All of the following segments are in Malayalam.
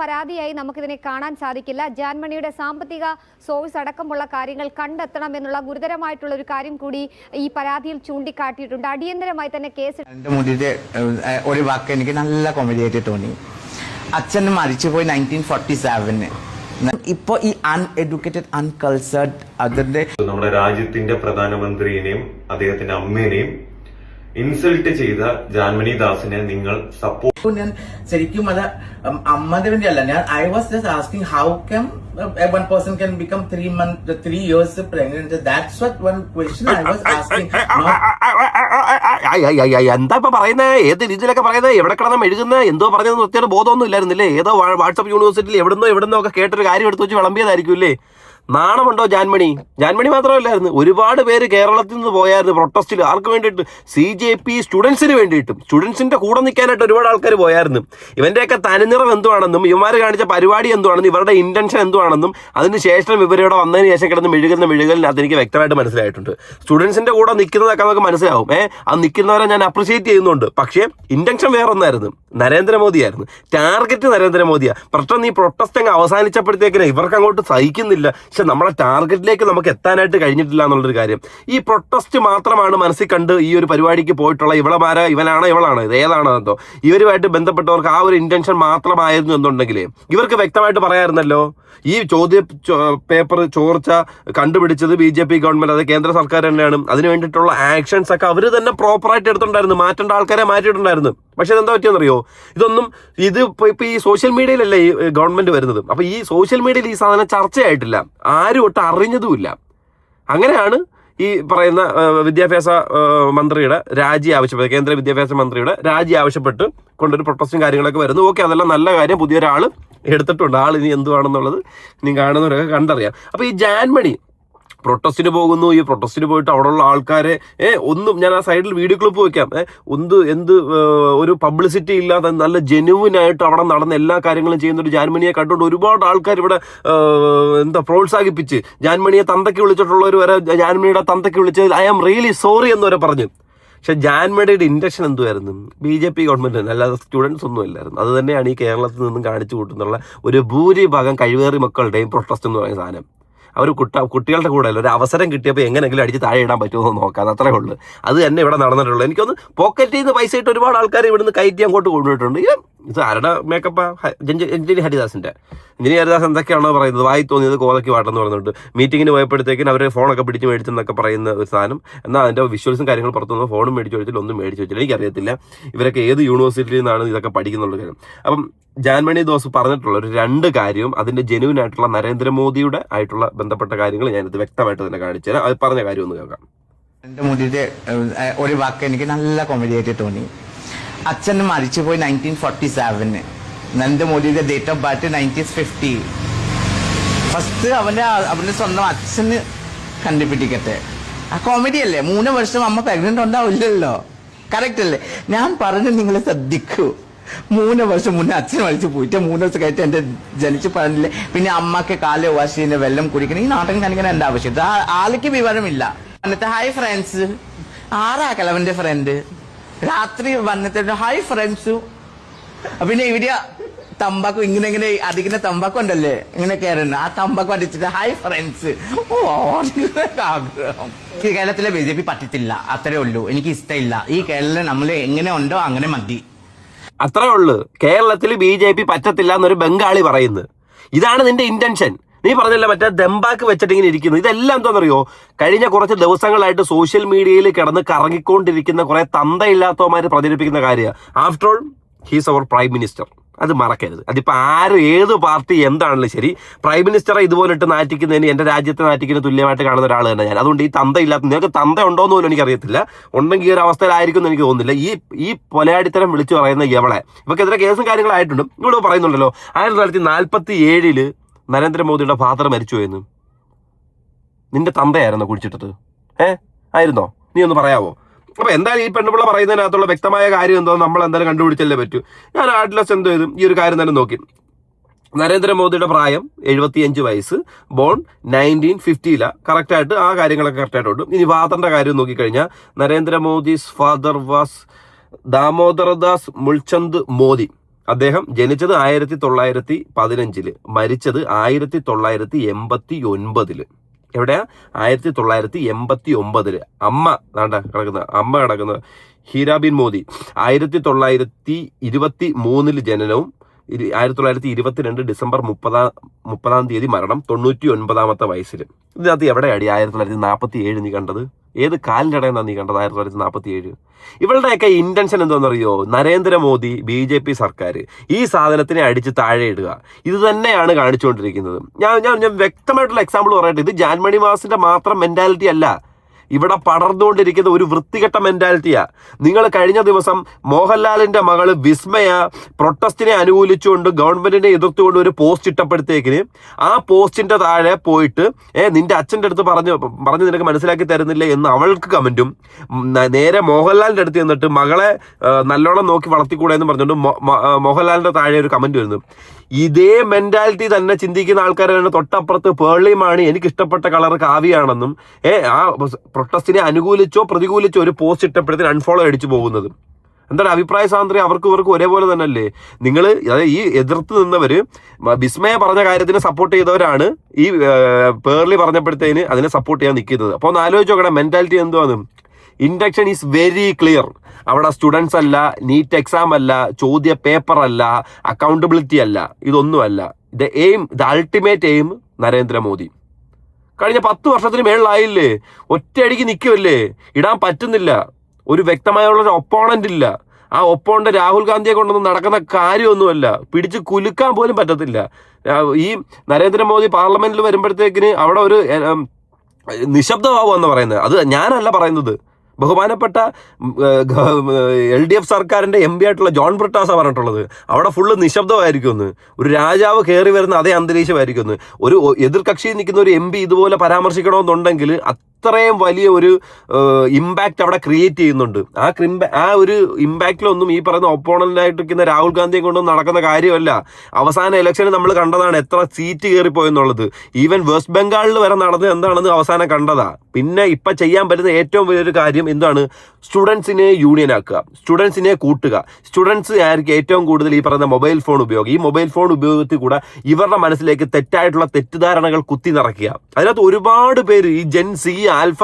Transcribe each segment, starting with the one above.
പരാതിയായി നമുക്കിതിനെ കാണാൻ സാധിക്കില്ല. ജാൻമണിയുടെ സാമ്പത്തിക സോഴ്സ് അടക്കമുള്ള കാര്യങ്ങൾ കണ്ടെത്തണം എന്നുള്ള ഗുരുതരമായിട്ടുള്ള ഒരു കാര്യം കൂടി ഈ പരാതിയിൽ ചൂണ്ടിക്കാട്ടിയിട്ടുണ്ട്. അടിയന്തരമായി തന്നെ കേസ് ഒരു വാക്ക് എനിക്ക് നല്ല കോമഡി ആയിട്ട് തോന്നി. അച്ഛൻ മരിച്ചുപോയി 1947. ഇപ്പൊ ഈ അൺഎഡ്യൂക്കേറ്റഡ് അൺകൾച്ചർഡ് അതിന്റെ നമ്മുടെ രാജ്യത്തിന്റെ പ്രധാനമന്ത്രിയെയും അദ്ദേഹത്തിന്റെ അമ്മേനെയും ഇൻസൾട്ട് ചെയ്ത ജാൻമണി ദാസിനെ നിങ്ങൾ സപ്പോർട്ട്. ഞാൻ ശരിക്കും അത് അമ്മന്റെ വേണ്ടിയല്ല, ഞാൻ I was just asking how come one person can become 3 years pregnant. That's what one question I was asking. എന്താ ഇപ്പൊ പറയുന്നത്? ഏത് രീതിയിലൊക്കെ പറയുന്നത്? എവിടെ കിടന്ന എഴുതുന്നത്? എന്തോ പറഞ്ഞതെന്ന് ഒത്തിരി ബോധമൊന്നും ഇല്ലായിരുന്നില്ലേ? ഏതോ വാട്സ്ആപ്പ് യൂണിവേഴ്സിറ്റിയിൽ എവിടുന്നോ ഒക്കെ കേട്ടൊരു കാര്യം എടുത്ത് വെച്ച് വിളമ്പിയതായിരിക്കും അല്ലേ? നാണമുണ്ടോ ജാൻമണി? ജാൻമണി മാത്രമല്ലായിരുന്നു, ഒരുപാട് പേര് കേരളത്തിൽ നിന്ന് പോയായിരുന്നു പ്രൊട്ടസ്റ്റിൽ. ആർക്ക് വേണ്ടിയിട്ട്? CJP സ്റ്റുഡൻസിന് വേണ്ടിയിട്ടും, സ്റ്റുഡൻസിന്റെ കൂടെ നിൽക്കാനായിട്ട് ഒരുപാട് ആൾക്കാർ പോയായിരുന്നു. ഇവന്റെയൊക്കെ തനിനിറം എന്തുവാണെന്നും ഇവന്മാർ കാണിച്ച പരിപാടി എന്തുവാണെന്നും ഇവരുടെ ഇന്റൻഷൻ എന്തുവാണെന്നും അതിനുശേഷം ഇവരിവിടെ വന്നതിന് ശേഷം കിടന്ന് മെഴുകുന്നതിന് അതെനിക്ക് വ്യക്തമായിട്ട് മനസ്സിലായിട്ടുണ്ട്. സ്റ്റുഡൻസിന്റെ കൂടെ നിൽക്കുന്നതൊക്കെ നമുക്ക് മനസ്സിലാവും. അത് നിൽക്കുന്നവരെ ഞാൻ അപ്രിഷിയേറ്റ് ചെയ്യുന്നുണ്ട്. പക്ഷേ ഇന്റൻഷൻ വേറെ ഒന്നായിരുന്നു, നരേന്ദ്രമോദിയായിരുന്നു. ടാർഗറ്റ് നരേന്ദ്രമോദിയാണ്. പ്രശ്നം ഈ പ്രൊട്ടസ്റ്റ് അങ്ങ് അവസാനിച്ചപ്പോഴത്തേക്കിന് ഇവർക്ക് അങ്ങോട്ട് സഹിക്കുന്നില്ല. പക്ഷെ നമ്മളെ ടാർഗറ്റിലേക്ക് നമുക്ക് എത്താനായിട്ട് കഴിഞ്ഞിട്ടില്ല എന്നുള്ളൊരു കാര്യം. ഈ പ്രൊട്ടസ്റ്റ് മാത്രമാണ് മനസ്സിൽ കണ്ട് ഈ ഒരു പരിപാടിക്ക് പോയിട്ടുള്ള ഇവനാണോ ഇത് ഏതാണെന്നോ ഇവരുമായിട്ട് ബന്ധപ്പെട്ടവർക്ക് ആ ഒരു ഇന്റൻഷൻ മാത്രമായിരുന്നു എന്നുണ്ടെങ്കിൽ ഇവർക്ക് വ്യക്തമായിട്ട് പറയാമായിരുന്നല്ലോ. ഈ പേപ്പർ ചോർച്ച കണ്ടുപിടിച്ചത് BJP ഗവൺമെന്റ്, അത് കേന്ദ്ര സർക്കാർ തന്നെയാണ്. അതിന് വേണ്ടിയിട്ടുള്ള ആക്ഷൻസ് ഒക്കെ അവർ തന്നെ പ്രോപ്പറായിട്ട് എടുത്തിട്ടുണ്ടായിരുന്നു. മാറ്റേണ്ട ആൾക്കാരെ മാറ്റിയിട്ടുണ്ടായിരുന്നു. പക്ഷെ ഇതെന്താ പറ്റിയെന്നറിയോ? ഇത് ഇപ്പൊ ഈ സോഷ്യൽ മീഡിയയിലല്ലേ ഈ ഗവൺമെന്റ് വരുന്നത്. അപ്പൊ ഈ സോഷ്യൽ മീഡിയയിൽ ഈ സാധനം ചർച്ചയായിട്ടില്ല, ആരും ഒട്ടും അറിഞ്ഞതുമില്ല. അങ്ങനെയാണ് ഈ പറയുന്ന വിദ്യാഭ്യാസ മന്ത്രിയുടെ രാജി ആവശ്യപ്പെട്ട്, കേന്ദ്ര വിദ്യാഭ്യാസ മന്ത്രിയുടെ രാജി ആവശ്യപ്പെട്ട് കൊണ്ടൊരു പ്രൊട്ടസ്റ്റും കാര്യങ്ങളൊക്കെ വരുന്നു. ഓക്കെ, അതെല്ലാം നല്ല കാര്യം. പുതിയൊരാൾ എടുത്തിട്ടുണ്ട്. ആൾ ഇനി എന്തുവാണെന്നുള്ളത് ഇനി കാണുന്നവരൊക്കെ കണ്ടറിയാം. അപ്പൊ ഈ ജാൻമണി പ്രൊട്ടസ്റ്റിന് പോകുന്നു. ഈ പ്രൊട്ടസ്റ്റിന് പോയിട്ട് അവിടെയുള്ള ആൾക്കാരെ ഒന്നും, ഞാൻ ആ സൈഡിൽ വീഡിയോ ക്ലിപ്പ് വെക്കാം, എന്ത് ഒരു പബ്ലിസിറ്റി ഇല്ലാതെ നല്ല ജെനുവിനായിട്ട് അവിടെ നടന്ന എല്ലാ കാര്യങ്ങളും ചെയ്യുന്ന ഒരു ജാൻമണിയെ കണ്ടുകൊണ്ട് ഒരുപാട് ആൾക്കാർ ഇവിടെ പ്രോത്സാഹിപ്പിച്ച് ജാൻമണിയെ തന്തയ്ക്ക് വിളിച്ചിട്ടുള്ളവർ വരെ ജാൻമണിയുടെ തന്തയ്ക്ക് വിളിച്ച് ഐ ആം റിയലി സോറി എന്നവരെ പറഞ്ഞു. പക്ഷെ ജാൻമണിയുടെ ഇന്റൻഷൻ എന്തുവായിരുന്നു? BJP ഗവൺമെന്റ് തന്നെ, അല്ലാതെ സ്റ്റുഡൻസ് ഒന്നും അല്ലായിരുന്നു. അത് തന്നെയാണ് ഈ കേരളത്തിൽ നിന്നും കാണിച്ചു കൂട്ടുന്നുള്ള ഒരു ഭൂരിഭാഗം കഴിവേറി മക്കളുടെയും പ്രൊട്ടസ്റ്റ് എന്ന് പറയുന്ന സാധനം. അവർ കുട്ടികളുടെ കൂടെ അല്ല, ഒരു അവസരം കിട്ടിയപ്പോൾ എങ്ങനെയെങ്കിലും അടിച്ച് താഴെ ഇടാൻ പറ്റുമോ എന്ന് നോക്കാം, അത്രേ ഉള്ളൂ. അത് തന്നെ ഇവിടെ നടന്നിട്ടുള്ളൂ. എനിക്കൊന്ന് പോക്കറ്റിൽ നിന്ന് പൈസ ഇട്ട് ഒരുപാട് ആൾക്കാർ ഇവിടുന്ന് കയറ്റി അങ്ങോട്ട് കൊണ്ടുപോയിട്ടുണ്ട്. ഇത് ആരുടെ മേക്കപ്പാ? എഞ്ചിനീയർ ഹരിദാസിന്റെ. എഞ്ചിനീയർ ഹരിദാസ് എന്തൊക്കെയാണോ പറയുന്നത്? വായി തോന്നിയത് കോതയ്ക്ക് വാട്ടെന്ന് പറഞ്ഞിട്ട് മീറ്റിങ്ങിന് പോയപ്പോഴത്തേക്കും അവരെ ഫോണൊക്കെ പിടിച്ച് മേടിച്ചെന്നൊക്കെ പറയുന്ന ഒരു സാധനം. എന്നാൽ അതിന്റെ വിഷ്വൽസും കാര്യങ്ങളും പുറത്തുനിന്ന് ഫോണും മേടിച്ച് വെച്ചില്ല, ഒന്നും മേടിച്ച് വെച്ചില്ല. എനിക്കറിയത്തില്ല ഇവരൊക്കെ ഏത് യൂണിവേഴ്സിറ്റിയിൽ നിന്നാണ് ഇതൊക്കെ പഠിക്കുന്നുള്ള കാര്യം. അപ്പം ജാൻമണി ദോസ് പറഞ്ഞിട്ടുള്ള ഒരു 2 കാര്യവും അതിന്റെ ജെനുവിൻ ആയിട്ടുള്ള നരേന്ദ്രമോദിയുടെ ആയിട്ടുള്ള ബന്ധപ്പെട്ട കാര്യങ്ങൾ ഞാനിത് വ്യക്തമായിട്ട് തന്നെ കാണിച്ചു തരാം. അത് പറഞ്ഞ കാര്യം ഒന്ന് കേൾക്കാം. നരേന്ദ്രമോദിയുടെ ഒരു വാക്ക് എനിക്ക് നല്ല കോമഡി ആയിട്ട് തോന്നി. അച്ഛൻ മരിച്ചുപോയി 1947. നരേന്ദ്രമോദിയുടെ ഡേറ്റ് ഓഫ് ബർത്ത് 1950. ഫസ്റ്റ് അവന്റെ സ്വന്തം അച്ഛന് കണ്ടുപിടിക്കട്ടെ. ആ കോമഡി അല്ലേ? 3 വർഷം അമ്മ പ്രഗ്നന്റ് ഉണ്ടാവില്ലല്ലോ. കറക്റ്റ് അല്ലേ? ഞാൻ പറഞ്ഞു, നിങ്ങൾ ശ്രദ്ധിക്കൂ. 3 വർഷം മുന്നേ അച്ഛൻ മരിച്ചു പോയിട്ട് 3 ദിവസം കഴിഞ്ഞിട്ട് എന്റെ ജനിച്ചു പറഞ്ഞില്ലേ. പിന്നെ അമ്മക്ക് കാല് വാശിന്റെ വെള്ളം കുടിക്കണം. ഈ നാട്ടിൽ കാണിക്കാൻ എന്റെ ആവശ്യം. ആൾക്ക് വിവരമില്ല. എന്നിട്ട് ഹായ് ഫ്രണ്ട്സ്, ആരാക്കല അവന്റെ ഫ്രണ്ട് രാത്രി വന്നിട്ട് ഹായ് ഫ്രണ്ട്സു. പിന്നെ ഇവിടെ തമ്പാക്കു ഇങ്ങനെ അടിക്കുന്ന തമ്പാക്കു ഉണ്ടല്ലേ, ഇങ്ങനെ കയറുന്നു. ആ തമ്പാക്കു അടിച്ചിട്ട് ഹായ് ഫ്രണ്ട്സ്. ആഗ്രഹം. ഈ കേരളത്തിലെ BJP പറ്റത്തില്ല, അത്രേ ഉള്ളൂ. എനിക്ക് ഇഷ്ടമില്ല. ഈ കേരളം നമ്മൾ എങ്ങനെ ഉണ്ടോ അങ്ങനെ മതി, അത്രേ ഉള്ളു. കേരളത്തിൽ BJP പറ്റത്തില്ല എന്നൊരു ബംഗാളി പറയുന്നത്. ഇതാണ് നിന്റെ ഇന്റൻഷൻ. നീ പറഞ്ഞില്ല മറ്റേ ദമ്പാക്ക് വെച്ചിട്ട് ഇങ്ങനെ ഇരിക്കുന്നു. ഇതെല്ലാം എന്താണെന്നറിയോ? കഴിഞ്ഞ കുറച്ച് ദിവസങ്ങളായിട്ട് സോഷ്യൽ മീഡിയയിൽ കിടന്ന് കറങ്ങിക്കൊണ്ടിരിക്കുന്ന കുറെ തന്തയില്ലാത്തവന്മാർ പ്രചരിപ്പിക്കുന്ന കാര്യമാണ്. ആഫ്റ്റർ ഓൾ ഹീസ് അവർ പ്രൈം മിനിസ്റ്റർ. അത് മറക്കരുത്. അതിപ്പോൾ ഏത് പാർട്ടി എന്താണെങ്കിലും ശരി, പ്രൈം മിനിസ്റ്ററെ ഇതുപോലെ ഇട്ട് നാറ്റിക്കുന്നതിന് എൻ്റെ രാജ്യത്തെ നാറ്റിക്കുന്ന തുല്യമായിട്ട് കാണുന്ന ഒരാൾ തന്നെ ഞാൻ. അതുകൊണ്ട് ഈ തന്തയില്ലാത്ത, നിങ്ങൾക്ക് തന്ത ഉണ്ടോയെന്ന് പോലും എനിക്കറിയത്തില്ല. ഉണ്ടെങ്കിൽ ഈ ഒരു അവസ്ഥയിലായിരിക്കും എന്ന് എനിക്ക് തോന്നുന്നില്ല. ഈ പൊലയാടിത്തരം വിളിച്ചു പറയുന്ന ഇവക്കെതിരെ കേസും കാര്യങ്ങളായിട്ടുണ്ട്. ഇവിടെ പറയുന്നുണ്ടല്ലോ 1947 നരേന്ദ്രമോദിയുടെ ഫാദർ മരിച്ചുപോയെന്ന്. നിന്റെ തന്തയായിരുന്നോ കുഴിച്ചിട്ടത്? ആയിരുന്നോ? നീ ഒന്ന് പറയാവോ? അപ്പൊ എന്തായാലും ഈ പെണ്ണുപിള്ള പറയുന്നതിനകത്തുള്ള വ്യക്തമായ കാര്യം എന്തോ നമ്മൾ എന്തായാലും കണ്ടുപിടിച്ചല്ലേ പറ്റൂ. ഞാൻ അറ്റ്ലസ് എന്ത് ചെയ്തു, ഈ ഒരു കാര്യം തന്നെ നോക്കി. നരേന്ദ്രമോദിയുടെ പ്രായം 75 വയസ്സ്, ബോൺ 1950. കറക്റ്റായിട്ട് ആ കാര്യങ്ങളൊക്കെ കറക്റ്റായിട്ടുണ്ട്. ഇനി ഫാദറിന്റെ കാര്യം നോക്കിക്കഴിഞ്ഞാൽ നരേന്ദ്രമോദീസ് ഫാദർ വാസ് ദാമോദർദാസ് മുൾചന്ദ് മോദി. അദ്ദേഹം ജനിച്ചത് 1915, മരിച്ചത് 1989. എവിടെയാ? 1989. അമ്മ കിടക്കുന്നത് ഹീരാബിൻ മോദി 1923 ജനനവും 1922 ഡിസംബർ 30 മരണം, 99 വയസ്സിൽ. ഇതിനകത്ത് എവിടെയാടി 1947 നീ കണ്ടത്? ഏത് കാലിൻ്റെ ഇടയെന്നാണ് നീ കണ്ടത് 1947? ഇവളുടെയൊക്കെ ഇന്റൻഷൻ എന്താണെന്നറിയോ? നരേന്ദ്രമോദി BJP സർക്കാർ ഈ സാധനത്തിനെ അടിച്ച് താഴെ ഇടുക. ഇത് തന്നെയാണ് കാണിച്ചുകൊണ്ടിരിക്കുന്നത്. ഞാൻ വ്യക്തമായിട്ടുള്ള എക്സാമ്പിൾ പറയട്ടെ. ഇത് ജാൻമണി മാസിന്റെ മാത്രം മെന്റാലിറ്റി അല്ല, ഇവിടെ പടർന്നുകൊണ്ടിരിക്കുന്ന ഒരു വൃത്തികെട്ട മെന്റാലിറ്റിയാ. നിങ്ങൾ കഴിഞ്ഞ ദിവസം മോഹൻലാലിന്റെ മകള് വിസ്മയ പ്രൊട്ടസ്റ്റിനെ അനുകൂലിച്ചുകൊണ്ട് ഗവൺമെന്റിനെ എതിർത്തുകൊണ്ട് ഒരു പോസ്റ്റ് ഇട്ടപ്പോഴത്തേക്കിന് ആ പോസ്റ്റിന്റെ താഴെ പോയിട്ട് നിന്റെ അച്ഛൻ്റെ അടുത്ത് പറഞ്ഞു നിനക്ക് മനസ്സിലാക്കി തരുന്നില്ല എന്ന് അവൾക്ക് കമന്റും, നേരെ മോഹൻലാലിന്റെ അടുത്ത് ചെന്നിട്ട് മകളെ നല്ലോണം നോക്കി വളർത്തിക്കൂടെ എന്ന് പറഞ്ഞുകൊണ്ട് മോഹൻലാലിന്റെ താഴെ ഒരു കമന്റ് വരുന്നു. ഇതേ മെന്റാലിറ്റി തന്നെ ചിന്തിക്കുന്ന ആൾക്കാരാണ് തൊട്ടപ്പുറത്ത് പേർളി മാണി എനിക്ക് ഇഷ്ടപ്പെട്ട കളർ കാവ്യാണെന്നും ആ പ്രൊട്ടസ്റ്റിനെ അനുകൂലിച്ചോ പ്രതികൂലിച്ചോ ഒരു പോസ്റ്റ് ഇട്ടപ്പോഴത്തേന് അൺഫോളോ അടിച്ചു പോകുന്നത്. എന്താണ് അഭിപ്രായ സ്വാതന്ത്ര്യം? ഇവർക്കും ഒരേപോലെ തന്നെ അല്ലേ? നിങ്ങൾ അതായത് ഈ എതിർത്ത് നിന്നവര് വിസ്മയ പറഞ്ഞ കാര്യത്തിന് സപ്പോർട്ട് ചെയ്തവരാണ് ഈ പേർളി പറഞ്ഞപ്പോഴത്തേന് അതിനെ സപ്പോർട്ട് ചെയ്യാൻ നിൽക്കുന്നത്. അപ്പോൾ ഒന്ന് ആലോചിച്ച് നോക്കണം മെന്റാലിറ്റി എന്തുവാന്ന്. Induction is very clear. അവിടെ സ്റ്റുഡൻസ് അല്ല, നീറ്റ് എക്സാം അല്ല, ചോദ്യ പേപ്പർ അല്ല, അക്കൗണ്ടബിലിറ്റി അല്ല, ഇതൊന്നുമല്ല. The ultimate aim Narendra Modi. കഴിഞ്ഞ 10 വർഷത്തിന് മേളിലായില്ലേ? ഒറ്റയടിക്ക് നിൽക്കുമല്ലേ? ഇടാൻ പറ്റുന്നില്ല. ഒരു വ്യക്തമായുള്ള ഒരു ഒപ്പോണന്റ് ഇല്ല. ആ ഒപ്പോണന്റ് രാഹുൽ ഗാന്ധിയെ കൊണ്ടൊന്നും നടക്കുന്ന കാര്യമൊന്നുമല്ല. പിടിച്ച് കുലുക്കാൻ പോലും പറ്റത്തില്ല. ഈ നരേന്ദ്രമോദി പാർലമെന്റിൽ വരുമ്പോഴത്തേക്കിന് അവിടെ ഒരു നിശബ്ദമാവുമെന്ന് പറയുന്നത്. അത് ഞാനല്ല പറയുന്നത്, ബഹുമാനപ്പെട്ട LDF സർക്കാരിന്റെ MP ആയിട്ടുള്ള ജോൺ ബ്രിട്ടാസാണ് പറഞ്ഞിട്ടുള്ളത്. അവിടെ ഫുള്ള് നിശബ്ദമായിരിക്കുമെന്ന്. ഒരു രാജാവ് കയറി വരുന്ന അതേ അന്തരീക്ഷമായിരിക്കുമെന്ന്. ഒരു എതിർകക്ഷിയിൽ നിൽക്കുന്ന ഒരു MP ഇതുപോലെ പരാമർശിക്കണമെന്നുണ്ടെങ്കിൽ അത്രയും വലിയ ഒരു ഇമ്പാക്റ്റ് അവിടെ ക്രിയേറ്റ് ചെയ്യുന്നുണ്ട്. ആ ഒരു ഇമ്പാക്റ്റിലൊന്നും ഈ പറയുന്ന ഒപ്പോണന്റായിട്ട് നിൽക്കുന്ന രാഹുൽ ഗാന്ധിയെ കൊണ്ടൊന്നും നടക്കുന്ന കാര്യമല്ല. അവസാന ഇലക്ഷന് നമ്മൾ കണ്ടതാണ് എത്ര സീറ്റ് കയറിപ്പോയെന്നുള്ളത്. ഈവൻ വെസ്റ്റ് ബംഗാളിൽ വരെ നടന്നത് എന്താണെന്ന് അവസാനം കണ്ടതാ. പിന്നെ ഇപ്പം ചെയ്യാൻ പറ്റുന്ന ഏറ്റവും വലിയൊരു കാര്യം എന്താണ്? സ്റ്റുഡൻസിനെ യൂണിയൻ ആക്കുക, സ്റ്റുഡൻസിനെ കൂട്ടുക. സ്റ്റുഡൻസ് ആയിരിക്കും ഏറ്റവും കൂടുതൽ ഈ പറയുന്ന മൊബൈൽ ഫോൺ ഉപയോഗം. ഈ മൊബൈൽ ഫോൺ ഉപയോഗത്തിൽ കൂടെ ഇവരുടെ മനസ്സിലേക്ക് തെറ്റായിട്ടുള്ള തെറ്റിദ്ധാരണകൾ കുത്തി നിറയ്ക്കുക. അതിനകത്ത് ഒരുപാട് പേര് ഈ ജെൻ സി, ആൽഫ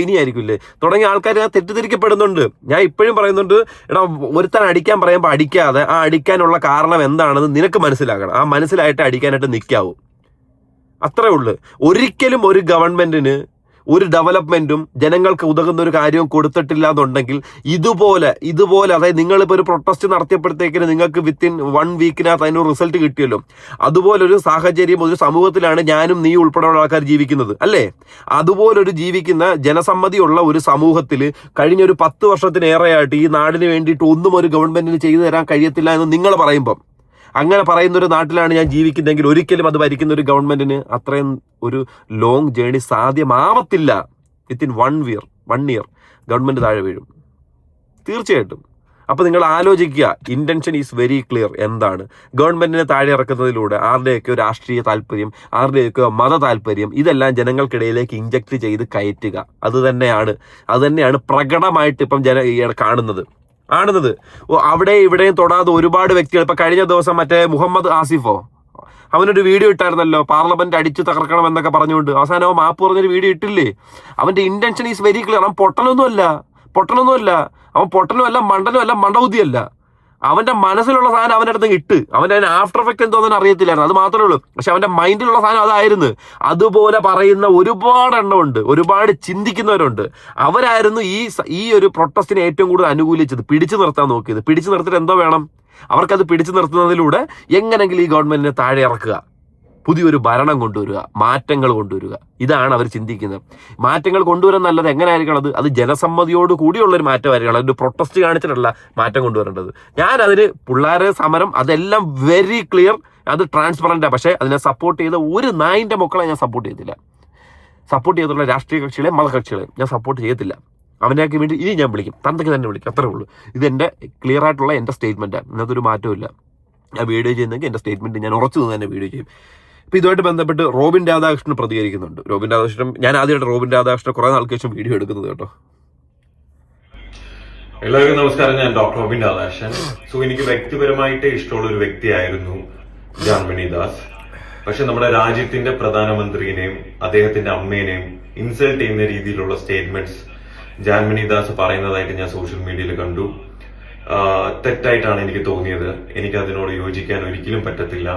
ഇനി ആയിരിക്കില്ലേ തുടങ്ങിയ ആൾക്കാർ തെറ്റിദ്ധരിക്കപ്പെടുന്നുണ്ട്. ഞാൻ ഇപ്പോഴും പറയുന്നുണ്ട്, എടാ ഒരുത്തൻ അടിക്കാൻ പറയുമ്പോൾ അടിക്കാതെ ആ അടിക്കാനുള്ള കാരണം എന്താണെന്ന് നിനക്ക് മനസ്സിലാക്കണം. ആ മനസ്സിലായിട്ട് അടിക്കാനായിട്ട് നിൽക്കാവൂ. അത്രേ ഉള്ളൂ. ഒരിക്കലും ഒരു ഗവൺമെന്റിന് ഒരു ഡെവലപ്മെന്റും ജനങ്ങൾക്ക് ഉതകുന്ന ഒരു കാര്യവും കൊടുത്തിട്ടില്ല എന്നുണ്ടെങ്കിൽ ഇതുപോലെ അതായത് നിങ്ങളിപ്പോൾ ഒരു പ്രൊട്ടസ്റ്റ് നടത്തിയപ്പോഴത്തേക്കിന് നിങ്ങൾക്ക് വിത്തിൻ 1 വീക്കിനകത്ത് അതിനൊരു റിസൾട്ട് കിട്ടിയല്ലോ. അതുപോലൊരു സാഹചര്യം ഒരു സമൂഹത്തിലാണ് ഞാനും നീ ഉൾപ്പെടെയുള്ള ആൾക്കാർ ജീവിക്കുന്നത് അല്ലേ? അതുപോലൊരു ജീവിക്കുന്ന ജനസമ്മതിയുള്ള ഒരു സമൂഹത്തിൽ കഴിഞ്ഞൊരു 10 വർഷത്തിനേറെയായിട്ട് ഈ നാടിന് വേണ്ടിയിട്ട് ഒന്നും ഒരു ഗവൺമെന്റിന് ചെയ്തു തരാൻ കഴിയത്തില്ല എന്ന് നിങ്ങൾ പറയുമ്പം, അങ്ങനെ പറയുന്ന ഒരു നാട്ടിലാണ് ഞാൻ ജീവിക്കുന്നതെങ്കിൽ ഒരിക്കലും അത് ഭരിക്കുന്ന ഒരു ഗവൺമെന്റിന് അത്രയും ഒരു ലോങ് ജേണി സാധ്യമാവത്തില്ല. വിത്തിൻ 1 ഇയർ ഗവൺമെന്റ് താഴെ വീഴും തീർച്ചയായിട്ടും. അപ്പോൾ നിങ്ങൾ ആലോചിക്കുക, ഇന്റൻഷൻ ഈസ് വെരി ക്ലിയർ. എന്താണ് ഗവൺമെന്റിനെ താഴെ ഇറക്കുന്നതിലൂടെ ആരുടെയൊക്കെ രാഷ്ട്രീയ താല്പര്യം, ആരുടെയൊക്കെ മത താല്പര്യം, ഇതെല്ലാം ജനങ്ങൾക്കിടയിലേക്ക് ഇഞ്ചക്ട് ചെയ്ത് കയറ്റുക. അത് തന്നെയാണ് പ്രകടമായിട്ട് ഇപ്പം കാണുന്നത്. അവിടെ ഇവിടെയും തൊടാതെ ഒരുപാട് വ്യക്തികൾ. ഇപ്പൊ കഴിഞ്ഞ ദിവസം മറ്റേ മുഹമ്മദ് ആസിഫോ അവനൊരു വീഡിയോ ഇട്ടായിരുന്നല്ലോ, പാർലമെന്റ് അടിച്ചു തകർക്കണം എന്നൊക്കെ പറഞ്ഞുകൊണ്ട്. അവസാനം അവൻ മാപ്പ് പറഞ്ഞൊരു വീഡിയോ ഇട്ടില്ലേ? അവന്റെ ഇന്റൻഷൻ ഈസ് വെരി ക്ലിയർ. അവൻ പൊട്ടനൊന്നുമല്ല, അവൻ പൊട്ടനുമല്ല, മണ്ടനുമല്ല, മണ്ടബുദ്ധിയല്ല. അവന്റെ മനസ്സിലുള്ള സാധനം അവൻ്റെ അടുത്ത് ഇട്ട് അവൻ്റെ ആഫ്റ്റർ എഫക്ട് എന്തോന്നും അറിയത്തില്ലായിരുന്നു. അത് മാത്രമേ ഉള്ളൂ. പക്ഷെ അവന്റെ മൈൻഡിലുള്ള സാധനം അതായിരുന്നു. അതുപോലെ പറയുന്ന ഒരുപാട് എണ്ണമുണ്ട്, ഒരുപാട് ചിന്തിക്കുന്നവരുണ്ട്. അവരായിരുന്നു ഈ ഒരു പ്രൊട്ടസ്റ്റിനെ ഏറ്റവും കൂടുതൽ അനുകൂലിച്ചത്, പിടിച്ചു നിർത്താൻ നോക്കിയത്. പിടിച്ചു നിർത്തിയിട്ട് എന്തോ വേണം? അവർക്കത് പിടിച്ചു നിർത്തുന്നതിലൂടെ എങ്ങനെങ്കിലും ഈ ഗവൺമെന്റിനെ താഴെ ഇറക്കുക, പുതിയൊരു ഭരണം കൊണ്ടുവരിക, മാറ്റങ്ങൾ കൊണ്ടുവരിക. ഇതാണ് അവർ ചിന്തിക്കുന്നത്. മാറ്റങ്ങൾ കൊണ്ടുവരാൻ നല്ലത് എങ്ങനെ ആയിരിക്കണം? അത് ജനസമ്മതിയോട് കൂടിയുള്ളൊരു മാറ്റമായിരിക്കണം. അതിൻ്റെ പ്രൊട്ടസ്റ്റ് കാണിച്ചിട്ടുള്ള മാറ്റം കൊണ്ടുവരേണ്ടത്. ഞാനതിന് പിള്ളേരെ സമരം അതെല്ലാം വെരി ക്ലിയർ, അത് ട്രാൻസ്പെറൻറ്റാണ്. പക്ഷേ അതിനെ സപ്പോർട്ട് ചെയ്ത ഒരു നായിൻ്റെ മക്കളെ ഞാൻ സപ്പോർട്ട് ചെയ്തില്ല. സപ്പോർട്ട് ചെയ്തിട്ടുള്ള രാഷ്ട്രീയ കക്ഷികളെ, മതകക്ഷികളെ ഞാൻ സപ്പോർട്ട് ചെയ്യത്തില്ല. അവൻ്റെയൊക്കെ വേണ്ടി ഇനി ഞാൻ വിളിക്കും, തന്തയ്ക്ക് തന്നെ വിളിക്കും, അത്രേ ഉള്ളൂ. ഇതെൻ്റെ ക്ലിയർ ആയിട്ടുള്ള എൻ്റെ സ്റ്റേറ്റ്മെൻറ്റാണ്. ഇതിനകത്തൊരു മാറ്റമില്ല. ഞാൻ വീഡിയോ ചെയ്യുന്നെങ്കിൽ എൻ്റെ സ്റ്റേറ്റ്മെൻറ്റ് ഞാൻ ഉറച്ചു നിന്ന് തന്നെ വീഡിയോ ചെയ്യും. ഇപ്പം ഇതുമായിട്ട് ബന്ധപ്പെട്ട് റോബിൻ രാധാകൃഷ്ണൻ പ്രതികരിക്കുന്നുണ്ട്. റോബിൻ രാധാകൃഷ്ണൻ, ഞാൻ ആദ്യമായിട്ട് റോബിൻ രാധാകൃഷ്ണൻ കുറേ നാൾക്ക് ശേഷം വീഡിയോ എടുക്കുന്നത് കേട്ടോ. എല്ലാവർക്കും നമസ്കാരം. ഞാൻ ഡോക്ടർ റോബിൻ രാധാകൃഷ്ണൻ. സോ എനിക്ക് വ്യക്തിപരമായിട്ട് ഇഷ്ടമുള്ള ഒരു വ്യക്തിയായിരുന്നു ജാൻമണി ദാസ്. പക്ഷെ നമ്മുടെ രാജ്യത്തിന്റെ പ്രധാനമന്ത്രിയെയും അദ്ദേഹത്തിന്റെ അമ്മേനെയും ഇൻസൾട്ട് ചെയ്യുന്ന രീതിയിലുള്ള സ്റ്റേറ്റ്മെന്റ്സ് ജാൻമണി ദാസ് പറയുന്നതായിട്ട് ഞാൻ സോഷ്യൽ മീഡിയയിൽ കണ്ടു. തെറ്റായിട്ടാണ് എനിക്ക് തോന്നിയത്. എനിക്ക് അതിനോട് യോജിക്കാൻ ഒരിക്കലും പറ്റത്തില്ല.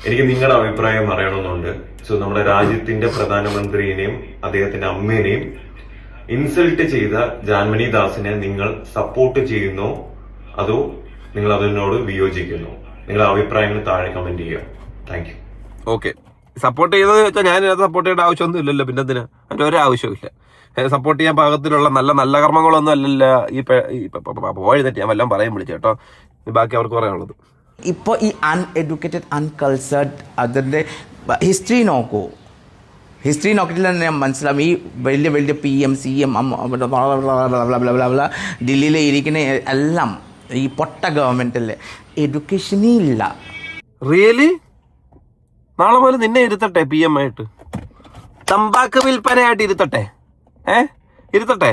എനിക്ക് നിങ്ങളുടെ അഭിപ്രായം അറിയണമെന്നുണ്ട്. സോ നമ്മുടെ രാജ്യത്തിന്റെ പ്രധാനമന്ത്രിയെയും അദ്ദേഹത്തിന്റെ അമ്മേനെയും ഇൻസൾട്ട് ചെയ്ത ജാൻമണി ദാസിനെ നിങ്ങൾ സപ്പോർട്ട് ചെയ്യുന്നോ അതോ നിങ്ങൾ അതിനോട് വിയോജിക്കുന്നു? നിങ്ങളുടെ അഭിപ്രായങ്ങൾ താഴെ കമന്റ് ചെയ്യുക. Thank you. ഓക്കെ, സപ്പോർട്ട് ചെയ്തതെന്ന് വെച്ചാൽ ഞാൻ സപ്പോർട്ട് ചെയ്യേണ്ട ആവശ്യമൊന്നും ഇല്ലല്ലോ. പിന്നെ എന്തിനാ? അതിന്റെ ഒരു ആവശ്യമില്ല. സപ്പോർട്ട് ചെയ്യാൻ പാകത്തിലുള്ള നല്ല കർമ്മങ്ങളൊന്നും അല്ലല്ല ഈ പോയി തെറ്റി ഞാൻ വല്ലതും പറയാൻ വിളിച്ചു കേട്ടോ. ബാക്കി അവർക്ക് പറയാനുള്ളത്. ഇപ്പോൾ ഈ അൺഎഡ്യൂക്കേറ്റഡ് അൺകൾച്ചർഡ് അതിൻ്റെ ഹിസ്റ്ററി നോക്കൂ. ഹിസ്റ്ററി നോക്കിയിട്ട് തന്നെ മനസ്സിലാവും. ഈ വലിയ വലിയ PM CM ഡൽഹിയിൽ ഇരിക്കുന്ന എല്ലാം ഈ പൊട്ട ഗവൺമെൻറ്റിൽ എഡ്യൂക്കേഷനേ ഇല്ല. റിയലി? നാളെ പോലെ നിന്നെ ഇരുത്തട്ടെ PM ആയിട്ട്, തമ്പാക്ക് വിൽപ്പനയായിട്ട് ഇരുത്തട്ടെ. ഇരുത്തട്ടെ.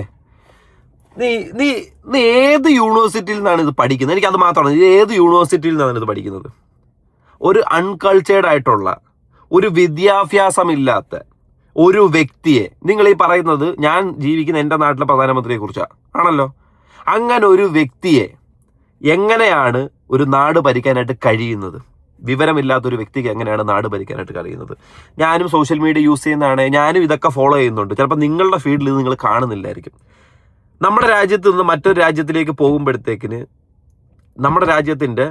നീ ഏത് യൂണിവേഴ്സിറ്റിയിൽ നിന്നാണ് ഇത് പഠിക്കുന്നത്? എനിക്കത് മാത്രമാണ്. ഇത് ഏത് യൂണിവേഴ്സിറ്റിയിൽ നിന്നാണ് ഇത് പഠിക്കുന്നത്? ഒരു അൺകൾച്ചേർഡ് ആയിട്ടുള്ള, ഒരു വിദ്യാഭ്യാസമില്ലാത്ത ഒരു വ്യക്തിയെ നിങ്ങൾ ഈ പറയുന്നത്, ഞാൻ ജീവിക്കുന്ന എൻ്റെ നാട്ടിലെ പ്രധാനമന്ത്രിയെ കുറിച്ചാണ് ആണല്ലോ. അങ്ങനെ ഒരു വ്യക്തിയെ എങ്ങനെയാണ് ഒരു നാട് ഭരിക്കാനായിട്ട് കഴിയുന്നത്? വിവരമില്ലാത്തൊരു വ്യക്തിക്ക് എങ്ങനെയാണ് നാട് ഭരിക്കാനായിട്ട് കഴിയുന്നത്? ഞാനും സോഷ്യൽ മീഡിയ യൂസ് ചെയ്യുന്നതാണ്, ഞാനും ഇതൊക്കെ ഫോളോ ചെയ്യുന്നുണ്ട്. ചിലപ്പോൾ നിങ്ങളുടെ ഫീൽഡിൽ ഇത് നിങ്ങൾ കാണുന്നില്ലായിരിക്കും. നമ്മുടെ രാജ്യത്ത് നിന്ന് മറ്റൊരു രാജ്യത്തിലേക്ക് പോകുമ്പോഴത്തേക്കിന് നമ്മുടെ രാജ്യത്തിൻ്റെ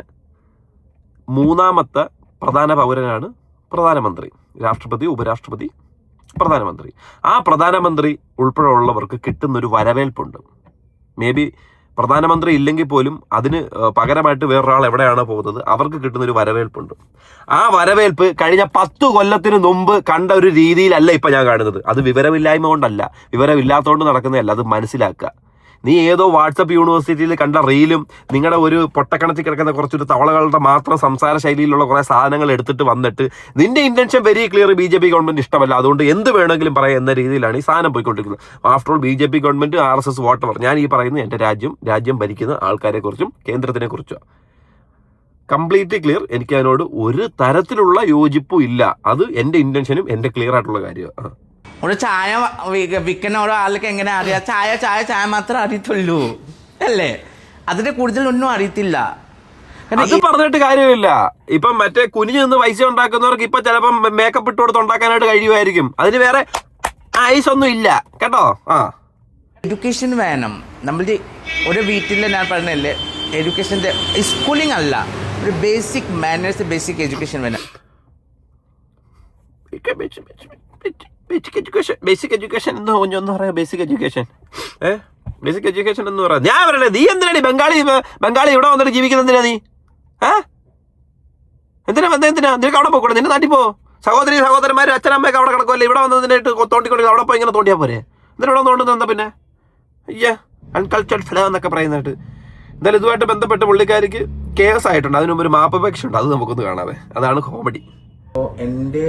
മൂന്നാമത്തെ പ്രധാന പൗരനാണ് പ്രധാനമന്ത്രി. രാഷ്ട്രപതി, ഉപരാഷ്ട്രപതി, പ്രധാനമന്ത്രി. ആ പ്രധാനമന്ത്രി ഉൾപ്പെടെയുള്ളവർക്ക് കിട്ടുന്നൊരു വരവേൽപ്പുണ്ട്. മേ ബി പ്രധാനമന്ത്രി ഇല്ലെങ്കിൽ പോലും അതിന് പകരമായിട്ട് വേറൊരാൾ എവിടെയാണോ പോകുന്നത് അവർക്ക് കിട്ടുന്നൊരു വരവേൽപ്പുണ്ട്. ആ വരവേൽപ്പ് കഴിഞ്ഞ 10 കൊല്ലത്തിന് മുമ്പ് കണ്ട ഒരു രീതിയിലല്ല ഇപ്പം ഞാൻ കാണുന്നത്. അത് വിവരമില്ലായ്മ കൊണ്ടല്ല, വിവരമില്ലാത്തതുകൊണ്ട് നടക്കുന്നതല്ല. അത് മനസ്സിലാക്കുക. നീ ഏതോ വാട്സപ്പ് യൂണിവേഴ്സിറ്റിയിൽ കണ്ട റീലും നിങ്ങളുടെ ഒരു പൊട്ടക്കണത്തിൽ കിടക്കുന്ന കുറച്ചൊരു തവളകളുടെ മാത്രം സംസാര ശൈലിയിലുള്ള കുറേ സാധനങ്ങൾ എടുത്തിട്ട് വന്നിട്ട് നിന്റെ intention very clear, BJP government ഇഷ്ടമല്ല, അതുകൊണ്ട് എന്ത് വേണമെങ്കിലും പറയാം എന്ന രീതിയിലാണ് ഈ സാധനം പോയിക്കൊണ്ടിരിക്കുന്നത്. After all BJP government, RSS, whatever. ഞാൻ ഈ പറയുന്നത് എൻ്റെ രാജ്യം ഭരിക്കുന്ന ആൾക്കാരെ കുറിച്ചും കേന്ദ്രത്തിനെ കുറിച്ചും കംപ്ലീറ്റ്ലി ക്ലിയർ. എനിക്ക് അതിനോട് ഒരു തരത്തിലുള്ള യോജിപ്പും ഇല്ല. അത് എൻ്റെ ഇന്റൻഷനും എൻ്റെ ക്ലിയർ ആയിട്ടുള്ള കാര്യമാണ്. ഒരു ചായ വിൽക്കുന്ന ഓരോ ആൾക്ക് എങ്ങനെ അറിയാം? ചായ മാത്രമേ അറിയത്തുള്ളൂ അല്ലേ? അതിന്റെ കൂടുതലൊന്നും അറിയത്തില്ല. അത് പറഞ്ഞിട്ട് കാര്യമില്ല. ഇപ്പം മറ്റേ കുനിഞ്ഞു നിന്ന് പൈസ ഉണ്ടാക്കുന്നവർക്ക് ഇപ്പൊ ചിലപ്പം മേക്കപ്പ് ഇട്ട് കൊടുത്ത് ഉണ്ടാക്കാനായിട്ട് കഴിയുമായിരിക്കും. അതിന് വേറെ ഐസ് ഒന്നും ഇല്ല കേട്ടോ. എഡ്യൂക്കേഷൻ വേണം. നമ്മളുടെ ഒരു വീട്ടിൽ ഞാൻ പറഞ്ഞല്ലേ, എഡ്യൂക്കേഷൻ്റെ സ്കൂളിംഗ് അല്ല, ഒരു ബേസിക് മാനേഴ്സ്, ബേസിക് എഡ്യൂക്കേഷൻ വേണം. ബേസിക് എഡ്യൂക്കേഷൻ എന്ന് ഒന്ന് പറയാം. ബേസിക് എഡ്യൂക്കേഷൻ എന്ന് പറയാം. ഞാൻ പറയണേ, നീ എന്തിനാണ് ബംഗാളി ഇവിടെ വന്നിട്ട് ജീവിക്കുന്നത്? എന്തിനാ നീ എന്തിനാ നിനക്ക് അവിടെ പോയിക്കൂടെ? നിന്റെ നാട്ടിൽ പോ. സഹോദരന്മാർ അച്ഛനമ്മയൊക്കെ അവിടെ കിടക്കുമല്ലേ? ഇവിടെ വന്നതിനായിട്ട് തോണ്ടിക്കൊണ്ട് അവിടെ പോയി ഇങ്ങനെ തോണ്ടിയാൽ പോരെ? എന്തിനാ തോണ്ടുന്നത്? എന്താ പിന്നെ അൺകൾച്ചർഡ് ഫില എന്നൊക്കെ പറയുന്നതായിട്ട്. എന്തായാലും ഇതുമായിട്ട് ബന്ധപ്പെട്ട് പുള്ളിക്കാരിക്ക് കേസ് ആയിട്ടുണ്ട്. അതിന് മുമ്പ് ഒരു മാപ്പപേക്ഷ ഉണ്ട്. അത് നമുക്കൊന്ന് കാണാവേ. അതാണ് കോമഡി. അപ്പോൾ എൻ്റെ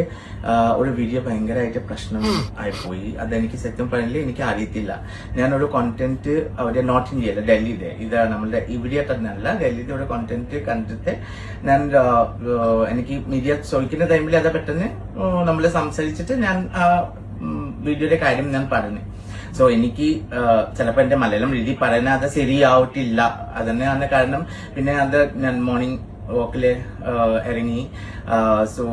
ഒരു വീഡിയോ ഭയങ്കരമായിട്ട് പ്രശ്നം ആയിപ്പോയി. അതെനിക്ക് സത്യം പറഞ്ഞില്ല, എനിക്ക് അറിയത്തില്ല. ഞാനൊരു കോണ്ടന്റ് അവിടെ നോർത്ത് ഇന്ത്യയിലെ ഡൽഹിയിലെ, ഇത് നമ്മളുടെ ഇവിടെ തന്നെയല്ല, ഡൽഹിയിലെ ഒരു കോണ്ടന്റ് കണ്ടിട്ട് ഞാൻ എനിക്ക് മീഡിയ ചോദിക്കുന്ന ടൈമിൽ അത് പെട്ടെന്ന് നമ്മൾ സംസാരിച്ചിട്ട് ഞാൻ വീഡിയോയുടെ കാര്യം ഞാൻ പറഞ്ഞു. സോ എനിക്ക് ചിലപ്പോൾ എൻ്റെ മലയാളം രീതി പറയുന്നത് അത് ശരിയാവട്ടില്ല. അതന്നെയാണ് കാരണം. പിന്നെ അത് ഞാൻ മോർണിംഗ് വോക്കില് ഇറങ്ങി. സോ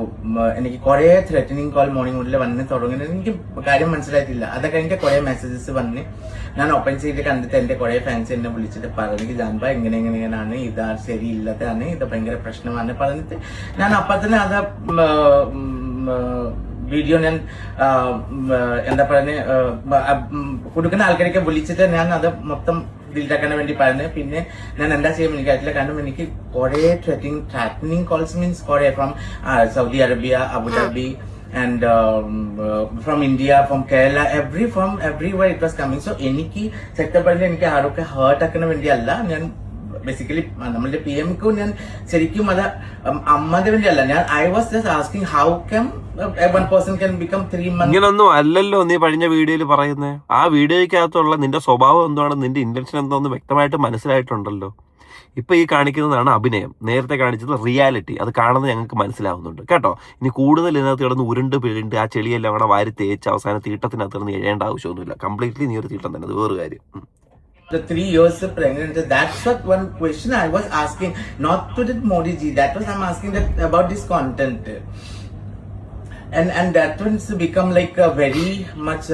എനിക്ക് കുറെ ത്രെറ്റനിങ് കോൾ മോർണിംഗ് മുതൽ വന്ന് തുടങ്ങുന്നത് എനിക്ക് കാര്യം മനസ്സിലായിട്ടില്ല. അതൊക്കെ എനിക്ക് കുറെ മെസ്സേജസ് വന്ന് ഞാൻ ഓപ്പൺ ചെയ്ത് കണ്ടിട്ട് എന്റെ കുറെ ഫാൻസ് എന്നെ വിളിച്ചിട്ട് പറഞ്ഞു, ജാൻബ എങ്ങനെയാണ്, ഇതാ ശരിയില്ലാത്തതാണ്, ഇത് ഭയങ്കര പ്രശ്നമാണ് പറഞ്ഞിട്ട് ഞാൻ അപ്പം തന്നെ അത് വീഡിയോ ഞാൻ എന്താ പറയുക കൊടുക്കുന്ന ആൾക്കാരൊക്കെ വിളിച്ചിട്ട് ഞാൻ അത് മൊത്തം ഡിലീറ്റാക്കാൻ വേണ്ടി പറഞ്ഞു. പിന്നെ ഞാൻ എന്താ ചെയ്യാൻ എനിക്കറിയില്ല. കാരണം എനിക്ക് കുറെ ത്രെറ്റനിങ് കോൾസ് മീൻസ് കുറെ from Saudi Arabia, Abu Dhabi and from India, from Kerala, everywhere it was coming. So എനിക്ക് സെക്ടർ പറഞ്ഞ എനിക്ക് ആരൊക്കെ ഹേർട്ട് ആക്കുന്ന വേണ്ടിയല്ല. ഞാൻ ബേസിക്കലി നമ്മളുടെ PMക്ക് ഞാൻ ശരിക്കും അത് അമ്മയുടെ വേണ്ടിയല്ല, ഞാൻ I was just asking how come one person can become 3 months. ഇങ്ങനൊന്നും അല്ലല്ലോ നീ കഴിഞ്ഞ വീഡിയോയിൽ പറയുന്നത്. ആ വീഡിയോയ്ക്കകത്തുള്ള നിന്റെ സ്വഭാവം എന്താണ്, നിന്റെ ഇന്റൻഷൻ എന്താണെന്ന് വ്യക്തമായിട്ട് മനസ്സിലായിട്ടുണ്ടല്ലോ. ഇപ്പൊ ഈ കാണിക്കുന്നതാണ് അഭിനയം, നേരത്തെ കാണിച്ചത് റിയാലിറ്റി. അത് കാണുന്നത് ഞങ്ങൾക്ക് മനസ്സിലാവുന്നുണ്ട് കേട്ടോ. ഇനി കൂടുതൽ ഇതിനകത്ത് കിടന്ന് ഉരുണ്ട് പിഴിണ്ട് ആ ചെളിയെല്ലാം കൂടെ വാരി തേച്ച് അവസാനം തീട്ടത്തിനകത്ത് കിടന്ന് എഴേണ്ട ആവശ്യമൊന്നുമില്ല. കംപ്ലീറ്റ്ലി നീ ഒരു തീട്ടം തന്നെ, അത് വേറെ കാര്യം. The 3 years of pregnancy, that's what one question I was asking, not to the Modi ji, that was I'm asking that about this content. And that one's become like very much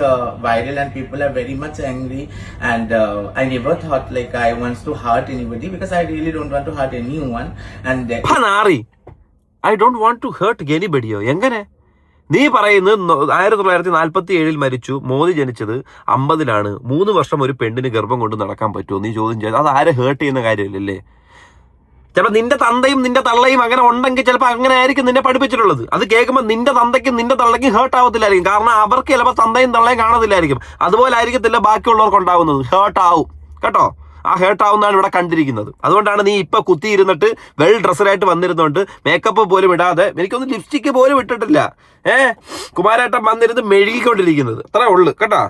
viral and people are very much angry, and I never thought like I want to hurt anybody because I really don't want to hurt anyone. And I don't want to hurt anybody. എങ്ങനെ നീ പറയുന്നത് 1947 മരിച്ചു, മോദി ജനിച്ചത് 50-ലാണ്, 3 വർഷം ഒരു പെണ്ണിന് ഗർഭം കൊണ്ട് നടക്കാൻ പറ്റുമോ നീ ചോദ്യം ചെയ്ത്? അത് ആരെ ഹേർട്ട് ചെയ്യുന്ന കാര്യമില്ലല്ലേ? ചിലപ്പോൾ നിന്റെ തന്തയും നിന്റെ തള്ളയും അങ്ങനെ ഉണ്ടെങ്കിൽ ചിലപ്പോൾ അങ്ങനെ ആയിരിക്കും നിന്നെ പഠിപ്പിച്ചിട്ടുള്ളത്. അത് കേൾക്കുമ്പോൾ നിന്റെ തന്തയ്ക്കും നിന്റെ തള്ളയ്ക്കും ഹേർട്ട് ആവത്തില്ലായിരിക്കും, കാരണം അവർക്ക് ചിലപ്പോൾ തന്തയും തള്ളയും കാണത്തില്ലായിരിക്കും. അതുപോലെ ആയിരിക്കത്തില്ല ബാക്കിയുള്ളവർക്ക് ഉണ്ടാവുന്നത്, ഹേർട്ട് ആവും കേട്ടോ. ആ ഹേർട്ട് ആവുന്നതാണ് ഇവിടെ കണ്ടിരിക്കുന്നത്. അതുകൊണ്ടാണ് നീ ഇപ്പൊ കുത്തിയിരുന്നിട്ട് വെൽ ഡ്രസ്സറായിട്ട് വന്നിരുന്നോണ്ട് മേക്കപ്പ് പോലും ഇടാതെ, എനിക്കൊന്നും ലിപ്സ്റ്റിക്ക് പോലും ഇട്ടിട്ടില്ല, കുമാരേട്ടൻ വന്നിരുന്ന് മെഴുകിക്കൊണ്ടിരിക്കുന്നത്. അത്രേ ഉള്ളു കേട്ടോ.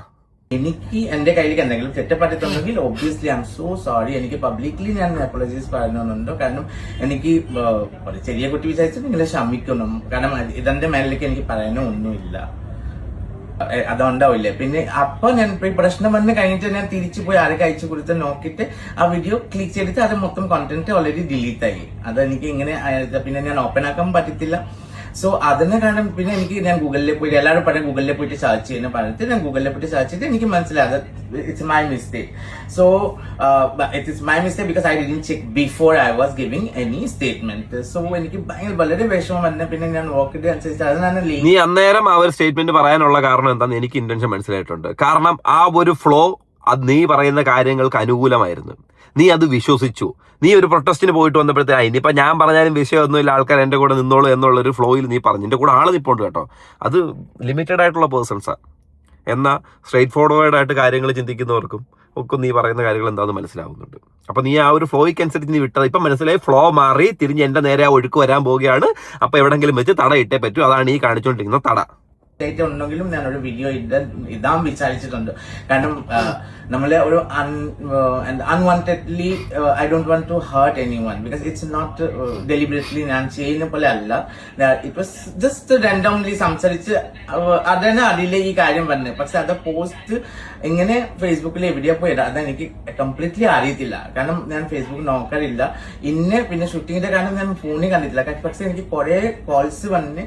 എനിക്ക് എന്റെ കയ്യിലേക്ക് എന്തെങ്കിലും തെറ്റപ്പെട്ടിട്ടുണ്ടെങ്കിൽ obviously I am so sorry. എനിക്ക് പബ്ലിക്കലി ഞാൻ അപ്പോളജൈസ് പറയുന്നുണ്ടോ, കാരണം എനിക്ക് ഒരു ചെറിയ കുട്ടി വിചാരിച്ചിട്ട് നിങ്ങളെ ക്ഷമിക്കണം, കാരണം ഇതെന്റെ മേലിലേക്ക് എനിക്ക് പറയാനോ ഒന്നുമില്ല, അതുണ്ടാവില്ലേ. പിന്നെ അപ്പൊ ഞാൻ ഈ പ്രശ്നം വന്ന് കഴിഞ്ഞിട്ട് ഞാൻ തിരിച്ചു പോയി ആരൊക്കെ അയച്ചു കൊടുത്ത് നോക്കിയിട്ട് ആ വീഡിയോ ക്ലിക്ക് ചെയ്തിട്ട് അത് മൊത്തം കോണ്ടന്റ് ഓൾറെഡി ഡിലീറ്റ് ആയി. അതെനിക്ക് ഇങ്ങനെ പിന്നെ ഞാൻ ഓപ്പൺ ആക്കാൻ പറ്റത്തില്ല. സോ അതിന് കാരണം പിന്നെ എനിക്ക് ഞാൻ ഗൂഗിളിൽ പോയിട്ട് എല്ലാവരും പറഞ്ഞ ഗൂഗിളിൽ പോയിട്ട് സെർച്ച് ചെയ്യുന്ന പറഞ്ഞിട്ട് ഞാൻ ഗൂഗിളിൽ പോയിട്ട് സെർച്ച് ചെയ്ത് എനിക്ക് മനസ്സിലായത് it's my mistake. So it is my mistake because I didn't check before I was giving any statement. So എനിക്ക് വളരെ വിഷമം വന്നെ. പിന്നെ ഞാൻ നോക്കിയിട്ട് അനുസരിച്ച് അതിനാണ് നീ അന്നേരം ആ ഒരു സ്റ്റേറ്റ്മെന്റ് പറയാനുള്ള കാരണം എന്താണെന്ന് എനിക്ക് ഇന്റൻഷൻ മനസ്സിലായിട്ടുണ്ട്. കാരണം ആ ഒരു ഫ്ലോ അത് നീ പറയുന്ന കാര്യങ്ങൾക്ക് അനുകൂലമായിരുന്നു, നീ അത് വിശ്വസിച്ചു. നീ ഒരു പ്രൊട്ടസ്റ്റിന് പോയിട്ട് വന്നപ്പോഴത്തേക്ക് ഇനിയിപ്പോൾ ഞാൻ പറഞ്ഞാലും വിഷയമൊന്നുമില്ല, ആൾക്കാർ എൻ്റെ കൂടെ നിന്നോളൂ എന്നുള്ളൊരു ഫ്ലോയിൽ നീ പറഞ്ഞു. എൻ്റെ കൂടെ ആൾ നിൽപ്പുണ്ട് കേട്ടോ. അത് ലിമിറ്റഡ് ആയിട്ടുള്ള പേഴ്സൺസാണ്. എന്നാൽ സ്ട്രെയിറ്റ് ഫോർവേഡായിട്ട് കാര്യങ്ങൾ ചിന്തിക്കുന്നവർക്കും ഒക്കെ നീ പറയുന്ന കാര്യങ്ങൾ എന്താണെന്ന് മനസ്സിലാവുന്നുണ്ട്. അപ്പം നീ ആ ഒരു ഫ്ലോയ്ക്ക് അനുസരിച്ച് നീ വിട്ടത് ഇപ്പം മനസ്സിലായി. ഫ്ലോ മാറി തിരിഞ്ഞ് എൻ്റെ നേരെ ആ ഒഴുക്ക് വരാൻ പോവുകയാണ്. അപ്പോൾ എവിടെയെങ്കിലും വെച്ച് തട ഇട്ടേ പറ്റൂ. അതാണ് ഈ കാണിച്ചുകൊണ്ടിരിക്കുന്ന തട. ഉണ്ടെങ്കിലും ഞാനൊരു വീഡിയോ ഇടാൻ വിചാരിച്ചിട്ടുണ്ട്. കാരണം നമ്മളെ ഒരു unwantedly I don't want to hurt any one because it's not deliberately ഞാൻ ചെയ്യുന്ന പോലെ അല്ല. ഇറ്റ് വാസ് ജസ്റ്റ് റാൻഡംലി സംസാരിച്ച് അതന്നെ അതിലെ ഈ കാര്യം പറഞ്ഞത്. പക്ഷെ അത് പോസ്റ്റ് എങ്ങനെ ഫേസ്ബുക്കിൽ എവിടെയാ പോയത് അതെനിക്ക് കംപ്ലീറ്റ്ലി അറിയത്തില്ല. കാരണം ഞാൻ ഫേസ്ബുക്ക് നോക്കാറില്ല. പിന്നെ ഷൂട്ടിങ്ങിന്റെ കാരണം ഞാൻ ഫോണിൽ കണ്ടിട്ടില്ല. പക്ഷെ എനിക്ക് കുറെ കോൾസ് വന്ന്